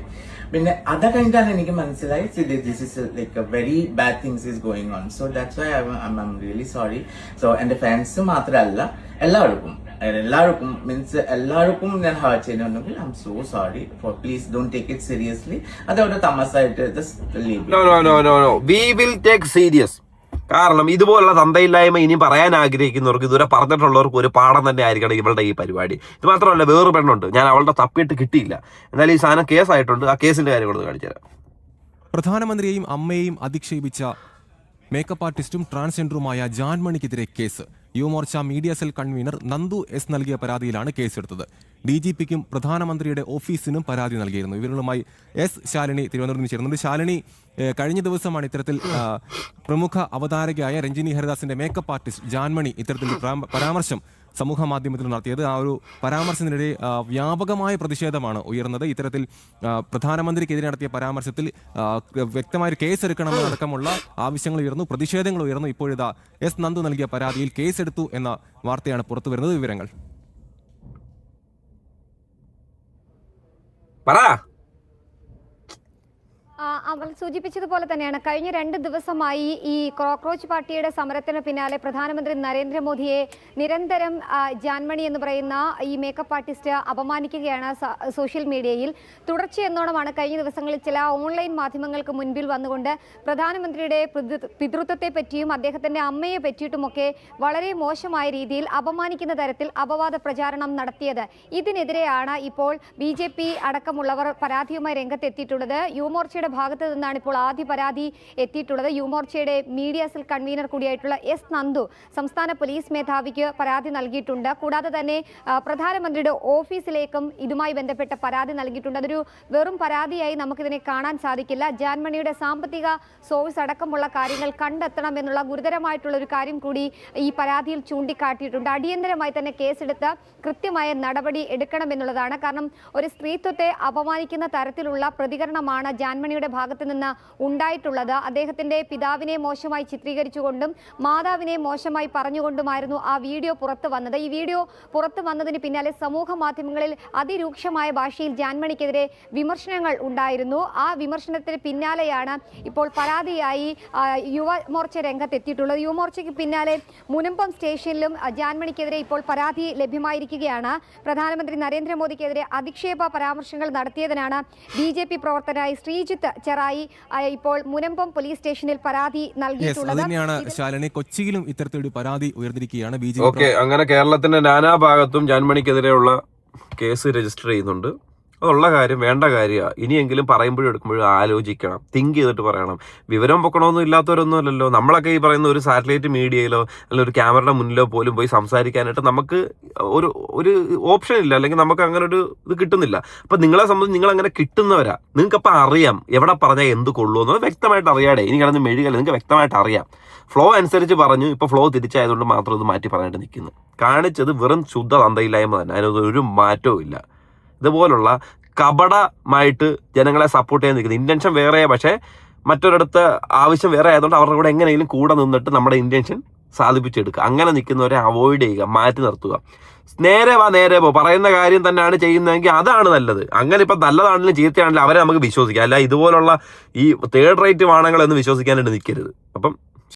പിന്നെ അത് കഴിഞ്ഞിട്ടാണ് എനിക്ക് മനസ്സിലായി this is like a very bad things is going on. So that's why I am really sorry. So എന്റെ ഫാൻസ് മാത്രമല്ല എല്ലാവർക്കും മീൻസ് എല്ലാവർക്കും ഞാൻ ഹേർട്ട് ചെയ്യുന്നുണ്ടെങ്കിൽ I am so sorry. For please don't take it seriously. അതവിടെ തമാശയായിട്ട് just leave. No we will take serious. കാരണം ഇതുപോലുള്ള തന്തയില്ലായ്മ ഇനി പറയാൻ ആഗ്രഹിക്കുന്നവർക്ക്, ഇതുവരെ പറഞ്ഞിട്ടുള്ളവർക്ക് ഒരു പാഠം തന്നെ ആയിരിക്കണം ഇവളുടെ ഈ പരിപാടി. ഇത് മാത്രമല്ല, വേറൊരു പെണ്ണുണ്ട്, ഞാൻ അവളുടെ തപ്പിയിട്ട് കിട്ടിയില്ല. എന്നാലും ഈ സാധനം കേസായിട്ടുണ്ട്. ആ കേസിന്റെ കാര്യം കൂടെ കാണിച്ചുതരാം. പ്രധാനമന്ത്രിയെയും അമ്മയെയും അധിക്ഷേപിച്ച makeup ആർട്ടിസ്റ്റും ട്രാൻസ്ജെൻഡറുമായ ജാൻമണിക്കെതിരെ case. Yuva Morcha media cell convener Nandu S നൽകിയ പരാതിയിലാണ് കേസെടുത്തത്. DGPക്കും പ്രധാനമന്ത്രിയുടെ ഓഫീസിനും പരാതി നൽകിയിരുന്നു. ഇവരുമായി എസ് ശാലിനി തിരുവനന്തപുരത്ത് ചേർന്നുണ്ട്. ശാലിനി, കഴിഞ്ഞ ദിവസമാണ് ഇത്തരത്തിൽ പ്രമുഖ അവതാരകയായ രഞ്ജിനി ഹരിദാസിന്റെ മേക്കപ്പ് ആർട്ടിസ്റ്റ് ജാൻമണി ഇത്തരത്തിൽ പരാമർശം സമൂഹ മാധ്യമത്തിൽ നടത്തിയത്. ആ ഒരു പരാമർശത്തിനിടെ വ്യാപകമായ പ്രതിഷേധമാണ് ഉയർന്നത്. ഇത്തരത്തിൽ പ്രധാനമന്ത്രിക്കെതിരെ നടത്തിയ പരാമർശത്തിൽ വ്യക്തമായ കേസെടുക്കണമെന്നടക്കമുള്ള ആവശ്യങ്ങൾ ഉയർന്നു, പ്രതിഷേധങ്ങൾ ഉയർന്നു. ഇപ്പോഴിതാ എസ് നന്ദു നൽകിയ പരാതിയിൽ കേസെടുത്തു എന്ന വാർത്തയാണ് പുറത്തു വരുന്നത്. വിവരങ്ങൾ പറ. അവൾ സൂചിപ്പിച്ചതുപോലെ തന്നെയാണ് കഴിഞ്ഞ 2 ദിവസമായി ഈ കോക്രോച്ച് പാർട്ടിയുടെ സമരത്തിന് പിന്നാലെ പ്രധാനമന്ത്രി നരേന്ദ്രമോദിയെ നിരന്തരം ജാൻമണി എന്ന് പറയുന്ന ഈ മേക്കപ്പ് ആർട്ടിസ്റ്റ് അപമാനിക്കുകയാണ് സോഷ്യൽ മീഡിയയിൽ. തുടർച്ചയെന്നോണമാണ് കഴിഞ്ഞ ദിവസങ്ങളിൽ ചില ഓൺലൈൻ മാധ്യമങ്ങൾക്ക് മുൻപിൽ വന്നുകൊണ്ട് പ്രധാനമന്ത്രിയുടെ പിതൃത്വത്തെ പറ്റിയും അദ്ദേഹത്തിൻ്റെ അമ്മയെ പറ്റിയിട്ടുമൊക്കെ വളരെ മോശമായ രീതിയിൽ അപമാനിക്കുന്ന തരത്തിൽ അപവാദ പ്രചാരണം നടത്തിയത്. ഇതിനെതിരെയാണ് ഇപ്പോൾ BJP അടക്കമുള്ളവർ പരാതിയുമായി രംഗത്തെത്തിയിട്ടുള്ളത്. യുവമോർച്ചയുടെ ഭാഗത്ത് നിന്നാണ് ഇപ്പോൾ ആദ്യ പരാതി എത്തിയിട്ടുള്ളത്. യുവമോർച്ചയുടെ മീഡിയ സെൽ കൺവീനർ കൂടിയായിട്ടുള്ള എസ് നന്ദു സംസ്ഥാന പോലീസ് മേധാവിക്ക് പരാതി നൽകിയിട്ടുണ്ട്. കൂടാതെ തന്നെ പ്രധാനമന്ത്രിയുടെ ഓഫീസിലേക്കും ഇതുമായി ബന്ധപ്പെട്ട പരാതി നൽകിയിട്ടുണ്ട്. അതൊരു വെറും പരാതിയായി നമുക്കിതിനെ കാണാൻ സാധിക്കില്ല. ജാൻമണിയുടെ സാമ്പത്തിക സോഴ്സ് അടക്കമുള്ള കാര്യങ്ങൾ കണ്ടെത്തണം എന്നുള്ള ഗുരുതരമായിട്ടുള്ള ഒരു കാര്യം കൂടി ഈ പരാതിയിൽ ചൂണ്ടിക്കാട്ടിയിട്ടുണ്ട്. അടിയന്തരമായി തന്നെ കേസെടുത്ത് കൃത്യമായ നടപടി എടുക്കണമെന്നുള്ളതാണ്. കാരണം ഒരു സ്ത്രീത്വത്തെ അപമാനിക്കുന്ന തരത്തിലുള്ള പ്രതികരണമാണ് ജാൻമണിയുടെ ഭാഗത്ത് നിന്ന് ഉണ്ടായിട്ടുള്ളത്. അദ്ദേഹത്തിന്റെ പിതാവിനെ മോശമായി ചിത്രീകരിച്ചുകൊണ്ടും മാതാവിനെ മോശമായി പറഞ്ഞുകൊണ്ടുമായിരുന്നു ആ വീഡിയോ പുറത്തു വന്നത്. ഈ വീഡിയോ പുറത്തു വന്നതിന് പിന്നാലെ സമൂഹ മാധ്യമങ്ങളിൽ അതിരൂക്ഷമായ ഭാഷയിൽ ജാൻമണിക്കെതിരെ വിമർശനങ്ങൾ ഉണ്ടായിരുന്നു. ആ വിമർശനത്തിന് പിന്നാലെയാണ് ഇപ്പോൾ പരാതിയായി യുവമോർച്ച രംഗത്തെത്തിയിട്ടുള്ളത്. യുവമോർച്ചയ്ക്ക് പിന്നാലെ മുനമ്പം സ്റ്റേഷനിലും ജാൻമണിക്കെതിരെ ഇപ്പോൾ പരാതി ലഭ്യമായിരിക്കുകയാണ്. പ്രധാനമന്ത്രി നരേന്ദ്രമോദിക്കെതിരെ അധിക്ഷേപ പരാമർശങ്ങൾ നടത്തിയതിനാണ് BJP പ്രവർത്തകനായി ശ്രീജിത്ത് ചെറായി ഇപ്പോൾ മുനമ്പം പോലീസ് സ്റ്റേഷനിൽ പരാതി നൽകിയിട്ടുള്ളത്. തന്നെയാണ് ശാലിനി, കൊച്ചിയിലും ഇത്തരത്തിലൊരു പരാതി ഉയർന്നിരിക്കുകയാണ്. BJP ഓക്കെ, അങ്ങനെ കേരളത്തിന്റെ നാനാഭാഗത്തും ജാൻമണിക്കെതിരെയുള്ള കേസ് രജിസ്റ്റർ ചെയ്യുന്നുണ്ട്. അതുള്ള കാര്യം, വേണ്ട കാര്യമാണ്. ഇനിയെങ്കിലും പറയുമ്പോഴും എടുക്കുമ്പോഴും ആലോചിക്കണം, തിങ്ക് ചെയ്തിട്ട് പറയണം. വിവരം പൊക്കണമൊന്നും ഇല്ലാത്തവരൊന്നും അല്ലല്ലോ. നമ്മളൊക്കെ ഈ പറയുന്ന ഒരു സാറ്റലൈറ്റ് മീഡിയയിലോ അല്ലെങ്കിൽ ഒരു ക്യാമറയുടെ മുന്നിലോ പോലും പോയി സംസാരിക്കാനായിട്ട് നമുക്ക് ഒരു ഓപ്ഷൻ ഇല്ല, അല്ലെങ്കിൽ നമുക്ക് അങ്ങനെ ഒരു ഇത് കിട്ടുന്നില്ല. അപ്പം നിങ്ങളെ സംബന്ധിച്ച് നിങ്ങൾ അങ്ങനെ കിട്ടുന്നവരാ. നിങ്ങൾക്കപ്പം അറിയാം എവിടെ പറഞ്ഞാൽ എന്ത് കൊള്ളുമെന്നത് വ്യക്തമായിട്ട് അറിയാടെ. ഇനി കിടന്ന് മെഴുകല്ല, നിങ്ങൾക്ക് വ്യക്തമായിട്ട് അറിയാം. ഫ്ലോ അനുസരിച്ച് പറഞ്ഞു, ഇപ്പോൾ ഫ്ലോ തിരിച്ചായതുകൊണ്ട് മാത്രം ഇത് മാറ്റി പറയാനായിട്ട് നിൽക്കുന്നു. കാണിച്ചത് വെറും ശുദ്ധ തന്തയില്ലായ്മ തന്നെ, അതിനൊന്നും ഒരു മാറ്റവും ഇല്ല. ഇതുപോലുള്ള കപടമായിട്ട് ജനങ്ങളെ സപ്പോർട്ട് ചെയ്യാൻ നിൽക്കുന്നത് ഇന്റൻഷൻ വേറെയാ, പക്ഷേ മറ്റൊരിടത്ത് ആവശ്യം വേറെ ആയതുകൊണ്ട് അവരുടെ കൂടെ എങ്ങനെയെങ്കിലും കൂടെ നിന്നിട്ട് നമ്മുടെ ഇന്റൻഷൻ സാധിപ്പിച്ചെടുക്കുക. അങ്ങനെ നിൽക്കുന്നവരെ അവോയ്ഡ് ചെയ്യുക, മാറ്റി നിർത്തുക. നേരെ പോ, പറയുന്ന കാര്യം തന്നെയാണ് ചെയ്യുന്നതെങ്കിൽ അതാണ് നല്ലത്. അങ്ങനെ ഇപ്പം നല്ലതാണെങ്കിലും ചീത്തയാണെങ്കിലും അവരെ നമുക്ക് വിശ്വസിക്കാം. അല്ല ഇതുപോലുള്ള ഈ തേർഡ് റേറ്റ് വാണങ്ങളൊന്നും വിശ്വസിക്കാനായിട്ട് നിൽക്കരുത്. അപ്പം